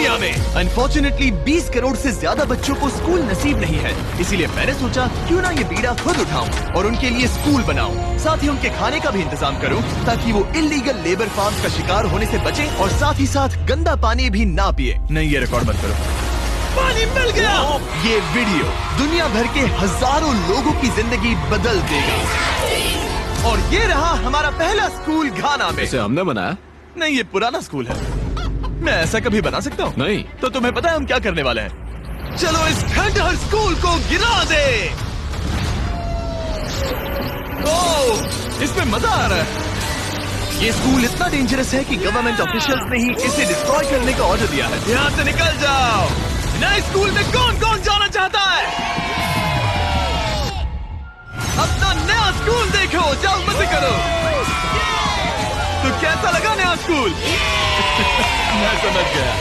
दुनिया में। अनफॉर्चुनेटली 20 करोड़ से ज्यादा बच्चों को स्कूल नसीब नहीं है, इसीलिए मैंने सोचा क्यों ना ये बीड़ा खुद उठाऊं और उनके लिए स्कूल बनाऊं। साथ ही उनके खाने का भी इंतजाम करूं ताकि वो इलीगल लेबर फार्म का शिकार होने से बचे और साथ ही साथ गंदा पानी भी ना पिए। नहीं, ये रिकॉर्ड मत करो। पानी मिल गया। ये वीडियो दुनिया भर के हजारों लोगों की जिंदगी बदल देगा। और ये रहा हमारा पहला स्कूल घाना में। इसे हमने बनाया? नहीं, ये पुराना स्कूल है। मैं ऐसा कभी बना सकता हूँ? नहीं। तो तुम्हें पता है हम क्या करने वाले हैं? चलो इस खंडहर स्कूल को गिरा दे। ओह, इसमें मजा आ रहा है। ये स्कूल इतना डेंजरस है कि गवर्नमेंट ऑफिशियल्स ने ही इसे डिस्ट्रॉय करने का ऑर्डर दिया है। यहाँ से निकल जाओ। नए स्कूल में कौन कौन जाना चाहता है? अपना नया स्कूल देखो, जाओ मजे करो। तो कैसा लगा नया स्कूल? मैं समझ गया।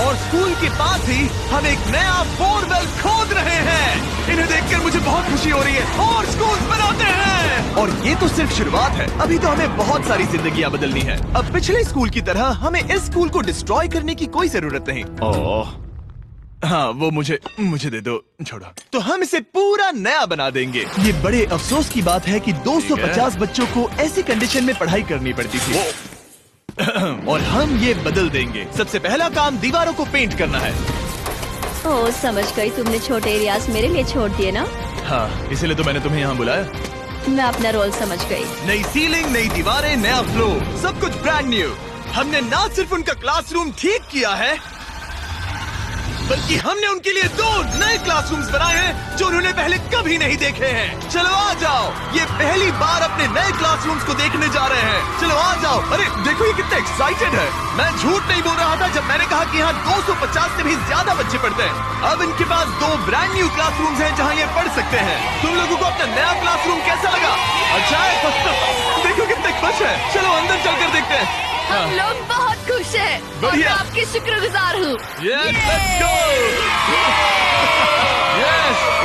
और स्कूल के पास ही हम एक नया बोरवेल खोद रहे हैं। इन्हें देखकर मुझे बहुत खुशी हो रही है और स्कूल बनाते हैं। और ये तो सिर्फ शुरुआत है, अभी तो हमें बहुत सारी जिंदगियां बदलनी है। अब पिछले स्कूल की तरह हमें इस स्कूल को डिस्ट्रॉय करने की कोई जरूरत नहीं। ओह, हाँ, वो मुझे दे दो, छोड़ो। तो हम इसे पूरा नया बना देंगे। ये बड़े अफसोस की बात है कि 250 बच्चों को ऐसी कंडीशन में पढ़ाई करनी पड़ती थी। और हम ये बदल देंगे। सबसे पहला काम दीवारों को पेंट करना है। ओह, समझ गई। तुमने छोटे एरियाज मेरे लिए छोड़ दिए ना? हाँ, इसीलिए तो मैंने तुम्हें यहाँ बुलाया। मैं अपना रोल समझ गई। नई सीलिंग, नई दीवारें, नया फ्लोर, सब कुछ ब्रांड न्यू। हमने ना सिर्फ उनका क्लासरूम ठीक किया है, बल्कि हमने उनके लिए 2 नए क्लासरूम्स बनाए हैं जो उन्होंने पहले कभी नहीं देखे हैं। चलो आ जाओ, ये पहली बार अपने नए क्लासरूम्स को देखने जा रहे हैं। चलो आ जाओ। अरे देखो, ये कितने एक्साइटेड है। मैं झूठ नहीं बोल रहा था जब मैंने कहा कि यहाँ 250 से भी ज्यादा बच्चे पढ़ते हैं। अब इनके पास 2 ब्रांड न्यू क्लासरूम्स हैं जहाँ ये पढ़ सकते हैं। तुम लोगों को अपना नया क्लासरूम कैसा लगा? अच्छा है। देखो कितने खुश है। चलो अंदर चलकर देखते हैं। हम लोग बहुत खुश हैं और मैं बढ़िया। आपकी शुक्रगुजार हूँ।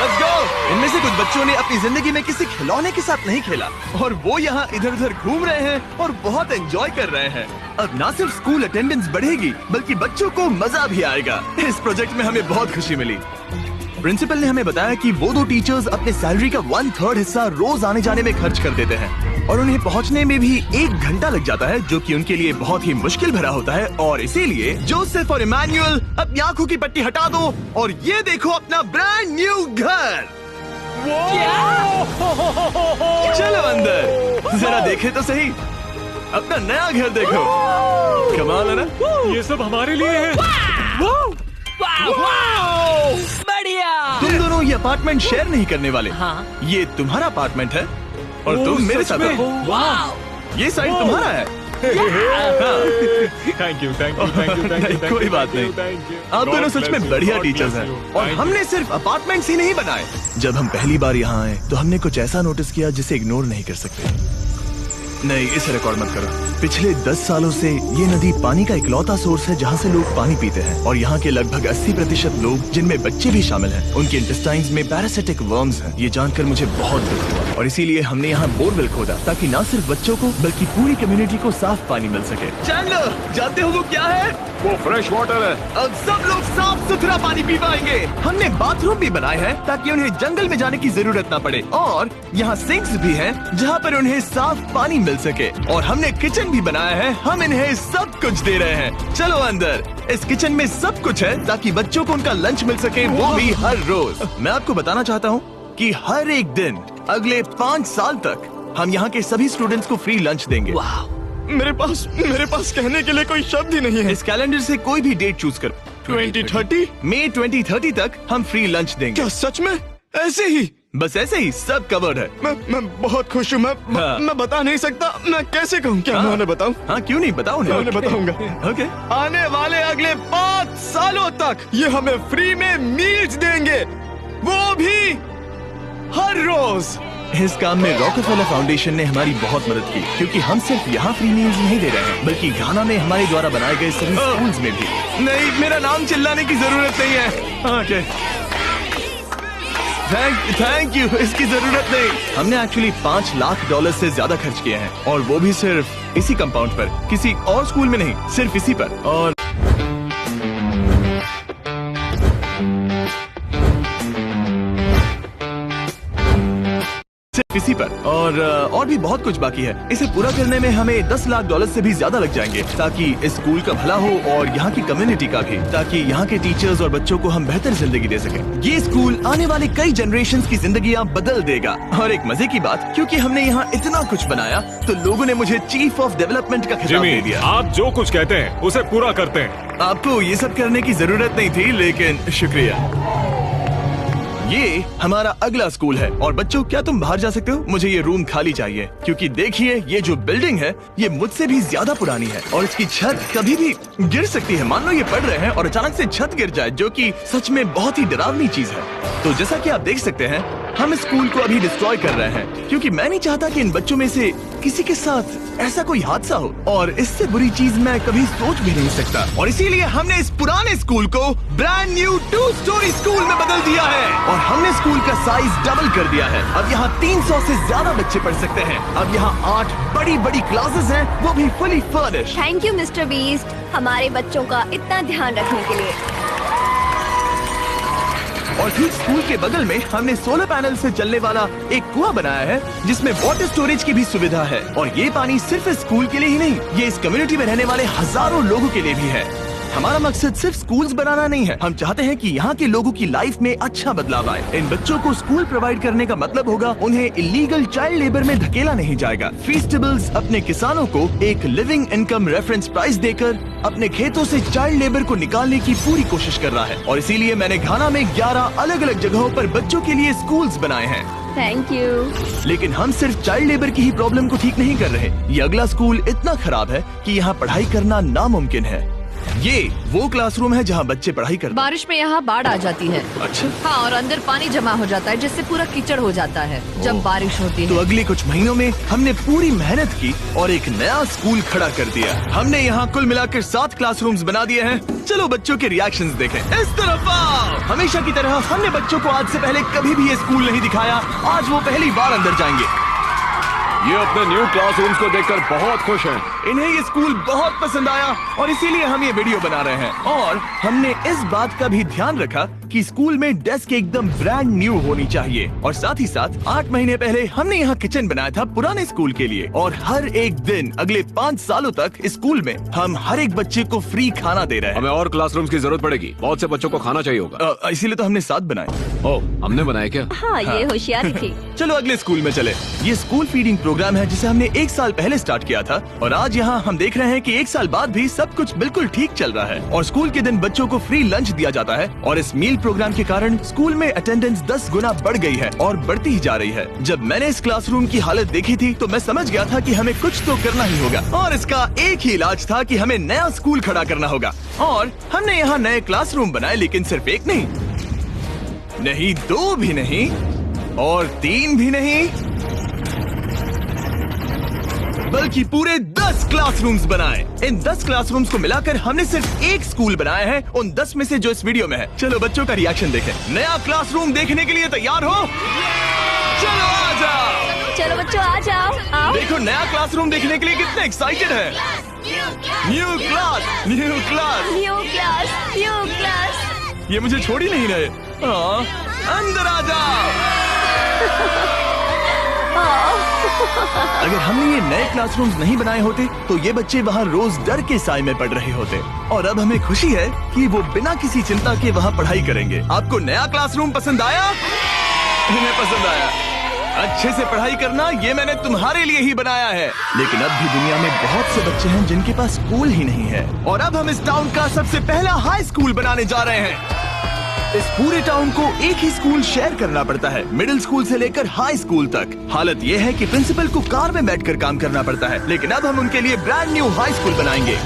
Let's go! इनमें से कुछ बच्चों ने अपनी जिंदगी में किसी खिलौने के साथ नहीं खेला और वो यहाँ इधर उधर घूम रहे हैं और बहुत एंजॉय कर रहे हैं। अब ना सिर्फ स्कूल अटेंडेंस बढ़ेगी बल्कि बच्चों को मजा भी आएगा। इस प्रोजेक्ट में हमें बहुत खुशी मिली। प्रिंसिपल ने हमें बताया कि वो 2 टीचर्स अपने सैलरी का 1/3 हिस्सा रोज आने जाने में खर्च कर देते हैं और उन्हें पहुंचने में भी 1 घंटा लग जाता है, जो कि उनके लिए बहुत ही मुश्किल भरा होता है। और इसीलिए जोसेफ और इमैनुअल अपनी आंखों की पट्टी हटा दो और ये देखो अपना ब्रांड न्यू घर। चलो अंदर जरा देखे तो सही, अपना नया घर देखो। कमाल है ना? ये सब हमारे लिए है। बढ़िया। तुम दोनों ये अपार्टमेंट शेयर नहीं करने वाले। हाँ। ये तुम्हारा अपार्टमेंट है और तुम मेरे साथ हो। ये साइड तुम्हारा है। Thank you, thank you, thank you, thank you. कोई बात नहीं। आप दोनों सच में बढ़िया टीचर्स हैं और हमने सिर्फ अपार्टमेंट्स ही नहीं बनाए। जब हम पहली बार यहाँ आए तो हमने कुछ ऐसा नोटिस किया जिसे इग्नोर नहीं कर सकते। नहीं, इसे रिकॉर्ड मत करो। पिछले 10 सालों से ये नदी पानी का इकलौता सोर्स है जहाँ से लोग पानी पीते हैं और यहाँ के लगभग 80% लोग, जिनमें बच्चे भी शामिल हैं, उनके इंटेस्टाइन्स में पैरासिटिक वर्म्स हैं। ये जानकर मुझे बहुत दुख हुआ और इसीलिए हमने यहाँ बोरवेल खोदा ताकि न सिर्फ बच्चों को बल्कि पूरी कम्युनिटी को साफ पानी मिल सके। चैंडलर, जानते हो वो क्या है? वो फ्रेश वाटर है। अब सब लोग साफ सुथरा पानी पी पाएंगे। हमने बाथरूम भी बनाए हैं ताकि उन्हें जंगल में जाने की जरूरत न पड़े और यहाँ सिंक्स भी हैं जहाँ पर उन्हें साफ पानी मिल सके। और हमने किचन भी बनाया है। हम इन्हें सब कुछ दे रहे हैं। चलो अंदर। इस किचन में सब कुछ है ताकि बच्चों को उनका लंच मिल सके, वो भी हर रोज। मैं आपको बताना चाहता हूँ कि हर एक दिन अगले 5 साल तक हम यहाँ के सभी स्टूडेंट्स को फ्री लंच देंगे। मेरे पास कहने के लिए कोई शब्द ही नहीं है। इस कैलेंडर से कोई भी डेट चूज करो। 2030? मई 2030 तक हम फ्री लंच देंगे। क्या सच में? ऐसे ही? बस ऐसे ही, सब कवर्ड है। मैं बहुत खुश हूँ। मैं बता नहीं सकता। मैं कैसे कहूँ? क्या मैं उन्हें बताऊँ? हाँ, क्यों नहीं, बताओ मैं उन्हें बताऊंगा। ओके। आने वाले अगले 5 सालों तक ये हमें फ्री में मील्स देंगे, वो भी हर रोज। इस काम में रॉकफेलर फाउंडेशन ने हमारी बहुत मदद की क्योंकि हम सिर्फ यहाँ फ्री मील्स नहीं दे रहे हैं बल्कि घाना में हमारे द्वारा बनाए गए सभी स्कूल्स में भी। नहीं, मेरा नाम चिल्लाने की जरूरत नहीं है। ओके, थैंक यू, इसकी जरूरत नहीं। हमने एक्चुअली $5 लाख से ज्यादा खर्च किए हैं और वो भी सिर्फ इसी कंपाउंड पर, किसी और स्कूल में नहीं, सिर्फ इसी पर। और किसी पर और भी बहुत कुछ बाकी है। इसे पूरा करने में हमें $10 लाख से भी ज्यादा लग जाएंगे, ताकि इस स्कूल का भला हो और यहाँ की कम्युनिटी का भी, ताकि यहाँ के टीचर्स और बच्चों को हम बेहतर जिंदगी दे सकें। ये स्कूल आने वाले कई जनरेशंस की जिंदगियाँ बदल देगा। और एक मजे की बात, क्योंकि हमने यहाँ इतना कुछ बनाया तो लोगों ने मुझे चीफ ऑफ डेवलपमेंट का खिताब दे दिया। आप जो कुछ कहते हैं उसे पूरा करते हैं। आपको ये सब करने की जरूरत नहीं थी, लेकिन शुक्रिया। ये हमारा अगला स्कूल है। और बच्चों, क्या तुम बाहर जा सकते हो? मुझे ये रूम खाली चाहिए, क्योंकि देखिए ये जो बिल्डिंग है ये मुझसे भी ज्यादा पुरानी है और इसकी छत कभी भी गिर सकती है। मान लो ये पढ़ रहे हैं और अचानक से छत गिर जाए, जो कि सच में बहुत ही डरावनी चीज है। तो जैसा कि आप देख सकते हैं, हम स्कूल को अभी डिस्ट्रॉय कर रहे हैं, क्योंकि मैं नहीं चाहता कि इन बच्चों में से किसी के साथ ऐसा कोई हादसा हो, और इससे बुरी चीज मैं कभी सोच भी नहीं सकता। और इसीलिए हमने इस पुराने स्कूल को ब्रांड न्यू 2 स्टोरी स्कूल में बदल दिया है और हमने स्कूल का साइज डबल कर दिया है। अब यहाँ 300 से ज्यादा बच्चे पढ़ सकते हैं। अब यहाँ 8 बड़ी बड़ी क्लासेस हैं, वो भी fully furnished. Thank you mister beast, हमारे बच्चों का इतना ध्यान रखने के लिए। और ठीक स्कूल के बगल में हमने सोलर पैनल से चलने वाला एक कुआं बनाया है, जिसमें वाटर स्टोरेज की भी सुविधा है। और ये पानी सिर्फ स्कूल के लिए ही नहीं, ये इस कम्युनिटी में रहने वाले हजारों लोगों के लिए भी है। हमारा मकसद सिर्फ स्कूल्स बनाना नहीं है, हम चाहते हैं कि यहाँ के लोगों की लाइफ में अच्छा बदलाव आए। इन बच्चों को स्कूल प्रोवाइड करने का मतलब होगा उन्हें इलीगल चाइल्ड लेबर में धकेला नहीं जाएगा। फीस्टेबल्स अपने किसानों को एक लिविंग इनकम रेफरेंस प्राइस देकर अपने खेतों से चाइल्ड लेबर को निकालने की पूरी कोशिश कर रहा है। और इसीलिए मैंने घाना में 11 अलग अलग जगहों पर बच्चों के लिए स्कूल्स बनाए हैं। Thank you. लेकिन हम सिर्फ चाइल्ड लेबर की ही प्रॉब्लम को ठीक नहीं कर रहे। ये अगला स्कूल इतना खराब है कि यहाँ पढ़ाई करना नामुमकिन है। ये वो क्लासरूम है जहाँ बच्चे पढ़ाई करते हैं। बारिश में यहाँ बाढ़ आ जाती है। अच्छा। हाँ, और अंदर पानी जमा हो जाता है, जिससे पूरा कीचड़ हो जाता है जब बारिश होती तो है। अगले कुछ महीनों में हमने पूरी मेहनत की और एक नया स्कूल खड़ा कर दिया। हमने यहाँ कुल मिलाकर 7 क्लासरूम्स बना दिए हैं। चलो बच्चों के रिएक्शंस देखें। इस तरफ आओ। हमेशा की तरह हमने बच्चों को आज से पहले कभी भी ये स्कूल नहीं दिखाया। आज वो पहली बार अंदर जाएंगे। ये अपने न्यू क्लासरूम्स को देखकर बहुत खुश हैं। इन्हें ये स्कूल बहुत पसंद आया और इसीलिए हम ये वीडियो बना रहे हैं। और हमने इस बात का भी ध्यान रखा कि स्कूल में डेस्क एकदम ब्रांड न्यू होनी चाहिए। और साथ ही साथ 8 महीने पहले हमने यहाँ किचन बनाया था पुराने स्कूल के लिए। और हर एक दिन अगले 5 सालों तक स्कूल में हम हर एक बच्चे को फ्री खाना दे रहे हैं। हमें और क्लासरूम्स की जरूरत पड़ेगी, बहुत से बच्चों को खाना चाहिए होगा। इसीलिए तो हमने 7 बनाए। ओह, हमने बनाए क्या? हाँ, ये होशियारी थी। चलो अगले स्कूल में चले। ये स्कूल फीडिंग प्रोग्राम है जिसे हमने 1 साल पहले स्टार्ट किया था। और आज यहाँ हम देख रहे हैं कि 1 साल बाद भी सब कुछ बिल्कुल ठीक चल रहा है। और स्कूल के दिन बच्चों को फ्री लंच दिया जाता है। और इस मील प्रोग्राम के कारण स्कूल में अटेंडेंस 10 गुना बढ़ गई है और बढ़ती ही जा रही है। जब मैंने इस क्लासरूम की हालत देखी थी तो मैं समझ गया था कि हमें कुछ तो करना ही होगा। और इसका एक ही इलाज था कि हमें नया स्कूल खड़ा करना होगा। और हमने यहाँ नए क्लासरूम बनाए, लेकिन सिर्फ एक नहीं, 2 भी नहीं और 3 भी नहीं, बल्कि पूरे 10 क्लासरूम्स बनाए। इन 10 क्लासरूम्स को मिलाकर हमने सिर्फ एक स्कूल बनाया है, उन 10 में से जो इस वीडियो में है। चलो बच्चों का रिएक्शन देखें। नया क्लासरूम देखने के लिए तैयार हो? चलो आ जाओ। चलो बच्चों आ जाओ, आओ। देखो नया क्लासरूम देखने के लिए कितने एक्साइटेड है। New class, new class, new class, new class. ये मुझे छोड़ ही नहीं रहे। हाँ, अंदर आ जाओ। अगर हमने ये नए क्लासरूम्स नहीं बनाए होते तो ये बच्चे वहाँ रोज डर के साए में पढ़ रहे होते। और अब हमें खुशी है कि वो बिना किसी चिंता के वहाँ पढ़ाई करेंगे। आपको नया क्लासरूम पसंद आया? इन्हें पसंद आया। अच्छे से पढ़ाई करना ये मैंने तुम्हारे लिए ही बनाया है। लेकिन अब भी दुनिया में बहुत से बच्चे हैं जिनके पास स्कूल ही नहीं है। और अब हम इस टाउन का सबसे पहला हाई स्कूल बनाने जा रहे हैं। इस पूरे टाउन को एक ही स्कूल शेयर करना पड़ता है, मिडिल स्कूल से लेकर हाई स्कूल तक। हालत ये है कि प्रिंसिपल को कार में बैठकर काम करना पड़ता है। लेकिन अब हम उनके लिए ब्रांड न्यू हाई स्कूल बनाएंगे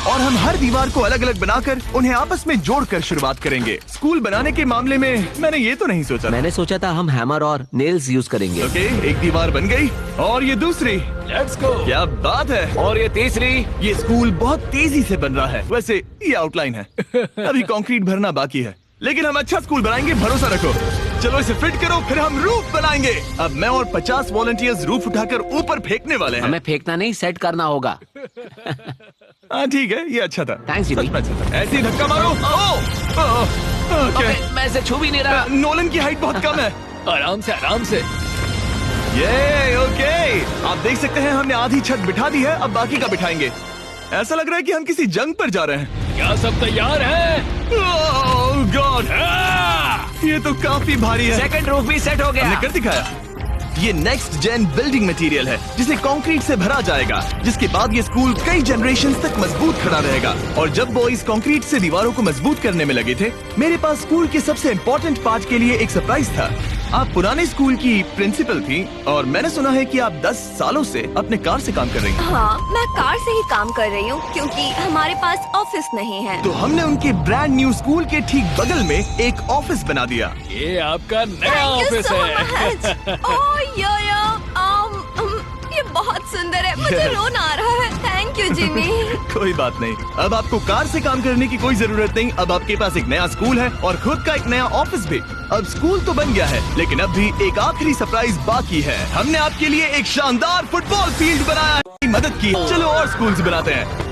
और हम हर दीवार को अलग अलग बनाकर उन्हें आपस में जोड़कर शुरुआत करेंगे। स्कूल बनाने के मामले में मैंने ये तो नहीं सोचा। मैंने सोचा था हम हैमर और नेल्स यूज करेंगे। ओके, एक दीवार बन गई और ये दूसरी। Let's go. क्या बात है। और ये तीसरी। ये स्कूल बहुत तेजी से बन रहा है। वैसे ये आउटलाइन है, अभी कंक्रीट भरना बाकी है, लेकिन हम अच्छा स्कूल बनाएंगे, भरोसा रखो। चलो इसे फिट करो, फिर हम रूफ बनाएंगे। अब मैं और 50 वॉलंटियर्स रूफ उठाकर ऊपर फेंकने वाले हैं। हमें फेंकना नहीं, सेट करना होगा। हाँ ठीक है, ये अच्छा था। Thanks, Jimmy. सच में अच्छा था। ऐसे ही धक्का मारो। अबे, मैं इसे छू भी नहीं रहा। नोलन की हाइट बहुत कम है। आराम से, आराम से। ये ओके, आप देख सकते हैं हमने आधी छत बिठा दी है, अब बाकी का बिठाएंगे। ऐसा लग रहा है कि हम किसी जंग पर जा रहे हैं। क्या सब तैयार है? ओह गॉड, ये तो काफी भारी है। सेकंड रूफ भी सेट हो गया। हमने कर दिखाया। ये नेक्स्ट जेन बिल्डिंग मटेरियल है जिसे कंक्रीट से भरा जाएगा, जिसके बाद ये स्कूल कई जनरेशन तक मजबूत खड़ा रहेगा। और जब बॉयज कंक्रीट से दीवारों को मजबूत करने में लगे थे, मेरे पास स्कूल के सबसे इम्पोर्टेंट पार्ट के लिए एक सरप्राइज था। आप पुराने स्कूल की प्रिंसिपल थी और मैंने सुना है कि आप 10 सालों से अपने कार से काम कर रही हैं। हाँ, मैं कार से ही काम कर रही हूँ क्योंकि हमारे पास ऑफिस नहीं है। तो हमने उनके ब्रांड न्यू स्कूल के ठीक बगल में एक ऑफिस बना दिया। ये आपका नया ऑफिस है। ये बहुत सुंदर है, मुझे रोना आ रहा है। Thank you Jimmy. कोई बात नहीं, अब आपको कार से काम करने की कोई जरूरत नहीं। अब आपके पास एक नया स्कूल है और खुद का एक नया ऑफिस भी। अब स्कूल तो बन गया है, लेकिन अब भी एक आखिरी सरप्राइज बाकी है। हमने आपके लिए एक शानदार फुटबॉल फील्ड बनाया है। मदद की, चलो और स्कूल्स बनाते हैं।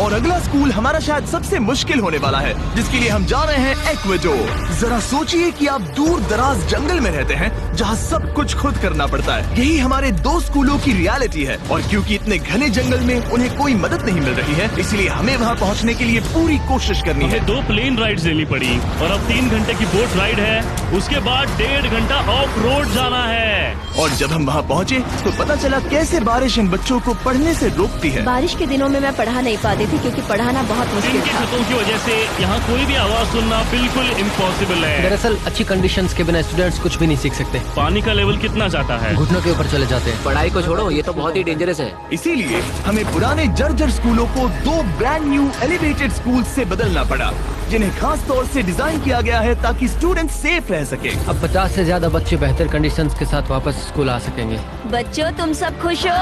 और अगला स्कूल हमारा शायद सबसे मुश्किल होने वाला है, जिसके लिए हम जा रहे हैं एक्वेडोर। जरा सोचिए कि आप दूर दराज जंगल में रहते हैं जहां सब कुछ खुद करना पड़ता है। यही हमारे 2 स्कूलों की रियलिटी है। और क्योंकि इतने घने जंगल में उन्हें कोई मदद नहीं मिल रही है, इसलिए हमें वहां पहुंचने के लिए पूरी कोशिश करनी है। हमें 2 प्लेन राइड्स लेनी पड़ी और अब 3 घंटे की बोट राइड है। उसके बाद 1.5 घंटा ऑफ रोड जाना है। और जब हम वहां पहुंचे तो पता चला कैसे बारिश इन बच्चों को पढ़ने से रोकती है। बारिश के दिनों में मैं पढ़ा नहीं पाती थी क्योंकि पढ़ाना बहुत मुश्किल इनके था। छतों की वजह से यहाँ कोई भी आवाज सुनना बिल्कुल इम्पॉसिबल है। दरअसल अच्छी कंडीशंस के बिना स्टूडेंट्स कुछ भी नहीं सीख सकते। पानी का लेवल कितना जाता है? घुटनों के ऊपर चले जाते हैं। पढ़ाई को छोड़ो, ये तो बहुत ही डेंजरस है। इसीलिए हमें पुराने जर्जर स्कूलों को 2 ब्रांड न्यू एलिवेटेड स्कूल से बदलना पड़ा, जिन्हें खास तौर से डिजाइन किया गया है ताकि स्टूडेंट सेफ रह सके। अब 50 से ज्यादा बच्चे बेहतर कंडीशंस के साथ वापस स्कूल आ सकेंगे। बच्चों, तुम सब खुश हो?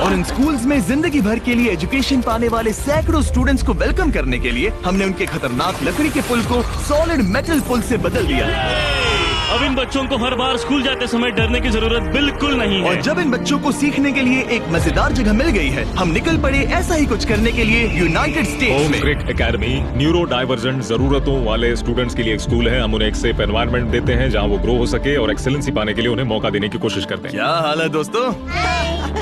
और इन स्कूल्स में जिंदगी भर के लिए एजुकेशन पाने वाले सैकड़ों स्टूडेंट्स को वेलकम करने के लिए हमने उनके खतरनाक लकड़ी के पुल को सॉलिड मेटल पुल से बदल दिया। अब इन बच्चों को हर बार स्कूल जाते समय डरने की जरूरत बिल्कुल नहीं है। और जब इन बच्चों को सीखने के लिए एक मजेदार जगह मिल गई है, हम निकल पड़े ऐसा ही कुछ करने के लिए यूनाइटेड स्टेट्स होम में। क्रिक एकेडमी न्यूरो डाइवर्जेंट जरूरतों वाले स्टूडेंट्स के लिए एक स्कूल है। हम उन्हें एक सेफ एनवायरनमेंट देते हैं जहां वो ग्रो हो सके और एक्सेलेंसी पाने के लिए उन्हें मौका देने की कोशिश करते हैं। क्या हाल है दोस्तों?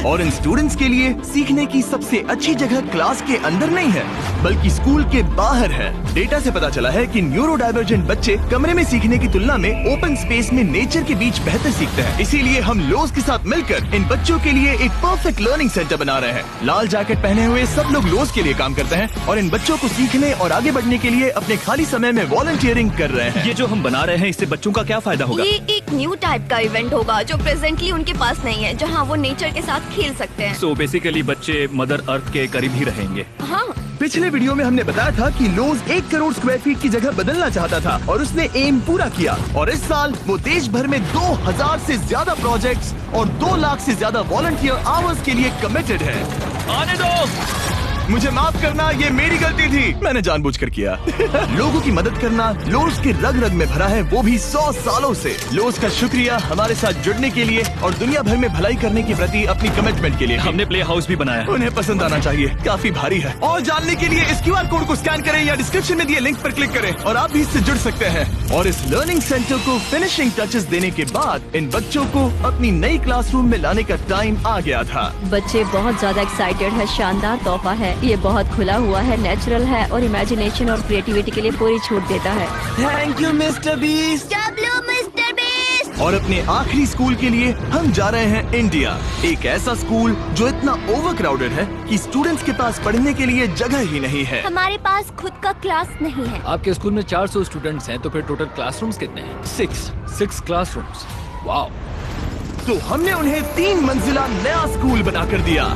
और इन स्टूडेंट्स के लिए सीखने की सबसे अच्छी जगह क्लास के अंदर नहीं है, बल्कि स्कूल के बाहर है। डेटा से पता चला है कि न्यूरो डाइवर्जेंट बच्चे कमरे में सीखने की तुलना में ओपन स्पेस में नेचर के बीच बेहतर सीखते हैं। इसीलिए हम लोज के साथ मिलकर इन बच्चों के लिए एक परफेक्ट लर्निंग सेंटर बना रहे हैं। लाल जैकेट पहने हुए सब लोग लोज के लिए काम करते हैं और इन बच्चों को सीखने और आगे बढ़ने के लिए अपने खाली समय में वॉलंटियरिंग कर रहे हैं। ये जो हम बना रहे हैं, इससे बच्चों का क्या फायदा होगा? ये एक न्यू टाइप का इवेंट होगा जो प्रेजेंटली उनके पास नहीं है, जहाँ वो नेचर के साथ खेल सकते हैं। सो बेसिकली बच्चे मदर अर्थ के करीब ही रहेंगे। हाँ, पिछले वीडियो में हमने बताया था कि लोज 1 करोड़ स्क्वायर फीट की जगह बदलना चाहता था और उसने एम पूरा किया। और इस साल वो देश भर में 2000 से ज्यादा प्रोजेक्ट्स और 2 लाख से ज्यादा वॉलंटियर आवर्स के लिए कमिटेड है। आने दो। मुझे माफ करना, ये मेरी गलती थी, मैंने जानबूझकर किया। लोगों की मदद करना लोज के रग रग में भरा है, वो भी 100 सालों से। लोज का शुक्रिया हमारे साथ जुड़ने के लिए और दुनिया भर में भलाई करने के प्रति अपनी कमिटमेंट के लिए। हमने प्ले हाउस भी बनाया। उन्हें पसंद आना चाहिए, काफी भारी है। और जानने के लिए इस QR कोड को स्कैन करें या डिस्क्रिप्शन में दिए लिंक पर क्लिक करें और आप भी इससे जुड़ सकते हैं। और इस लर्निंग सेंटर को फिनिशिंग टचेस देने के बाद इन बच्चों को अपनी नई क्लासरूम में लाने का टाइम आ गया था। बच्चे बहुत ज्यादा एक्साइटेड है। शानदार तोहफा है, ये बहुत खुला हुआ है, नेचुरल है और इमेजिनेशन और क्रिएटिविटी के लिए पूरी छूट देता है। Thank you mister beast. Mister beast. और अपने आखिरी स्कूल के लिए हम जा रहे हैं इंडिया। एक ऐसा स्कूल जो इतना ओवर क्राउडेड है कि स्टूडेंट्स के पास पढ़ने के लिए जगह ही नहीं है। हमारे पास खुद का क्लास नहीं है। आपके स्कूल में 400 स्टूडेंट्स हैं, तो फिर टोटल क्लासरूम्स कितने हैं? 6 क्लासरूम्स। वाओ। तो हमने उन्हें 3 मंजिला नया स्कूल बना कर दिया।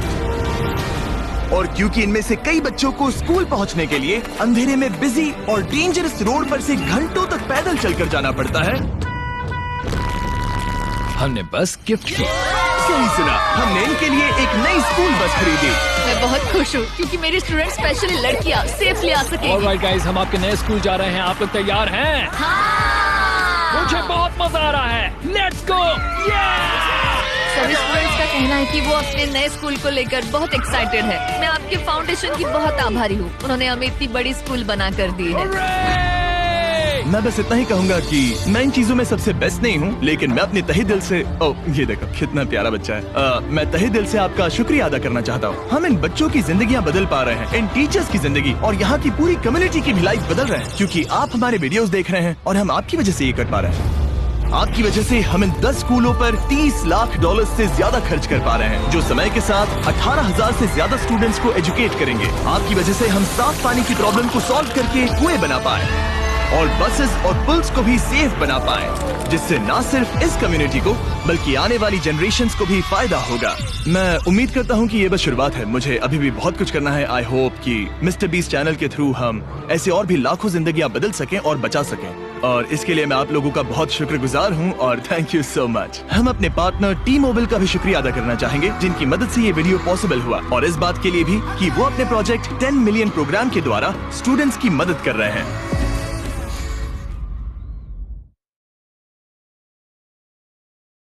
और क्योंकि इनमें से कई बच्चों को स्कूल पहुंचने के लिए अंधेरे में बिजी और डेंजरस रोड पर से घंटों तक पैदल चलकर जाना पड़ता है, हमने बस गिफ्ट की। सही सुना, हमने इनके लिए एक नई स्कूल बस खरीदी। मैं बहुत खुश हूँ क्योंकि मेरी स्टूडेंट स्पेशली लड़कियाँ सेफली आ सकेंगी। ऑलराइट गाइस, हम आपके नए स्कूल जा रहे हैं। आप लोग तैयार हैं? मुझे बहुत मजा आ रहा है। Let's go. सभी स्टूडेंट्स का कहना है कि वो अपने नए स्कूल को लेकर बहुत एक्साइटेड है। मैं आपके फाउंडेशन की बहुत आभारी हूँ, उन्होंने हमें इतनी बड़ी स्कूल बना कर दी है। मैं बस इतना ही कहूंगा कि मैं इन चीजों में सबसे बेस्ट नहीं हूँ, लेकिन मैं अपने तहे दिल से ये देखो कितना प्यारा बच्चा है। मैं तहे दिल से आपका शुक्रिया अदा करना चाहता हूँ। हम इन बच्चों की जिंदगियाँ बदल पा रहे हैं, इन टीचर्स की जिंदगी और यहाँ की पूरी कम्युनिटी की भी लाइफ बदल रहे हैं, क्योंकि आप हमारे वीडियोस देख रहे हैं और हम आपकी वजह से ये कर पा रहे हैं। आपकी वजह से हम इन 10 स्कूलों पर $30 लाख से ज्यादा खर्च कर पा रहे हैं, जो समय के साथ 18,000 से ज्यादा स्टूडेंट्स को एजुकेट करेंगे। आपकी वजह से हम साफ पानी की प्रॉब्लम को सॉल्व करके कुएं बना पाए और बसेस और पुल्स को भी सेफ बना पाए, जिससे न सिर्फ इस कम्युनिटी को बल्कि आने वाली जनरेशंस को भी फायदा होगा। मैं उम्मीद करता हूँ कि ये बस शुरुआत है, मुझे अभी भी बहुत कुछ करना है। आई होप कि मिस्टर बीस्ट चैनल के थ्रू हम ऐसे और भी लाखों जिंदगियां बदल सकें और बचा सकें, और इसके लिए मैं आप लोगों का बहुत शुक्रगुजार हूँ और थैंक यू सो मच। हम अपने पार्टनर T-Mobile का भी शुक्रिया अदा करना चाहेंगे, जिनकी मदद से ये वीडियो पॉसिबल हुआ, और इस बात के लिए भी कि वो अपने प्रोजेक्ट 10 मिलियन प्रोग्राम के द्वारा स्टूडेंट्स की मदद कर रहे हैं।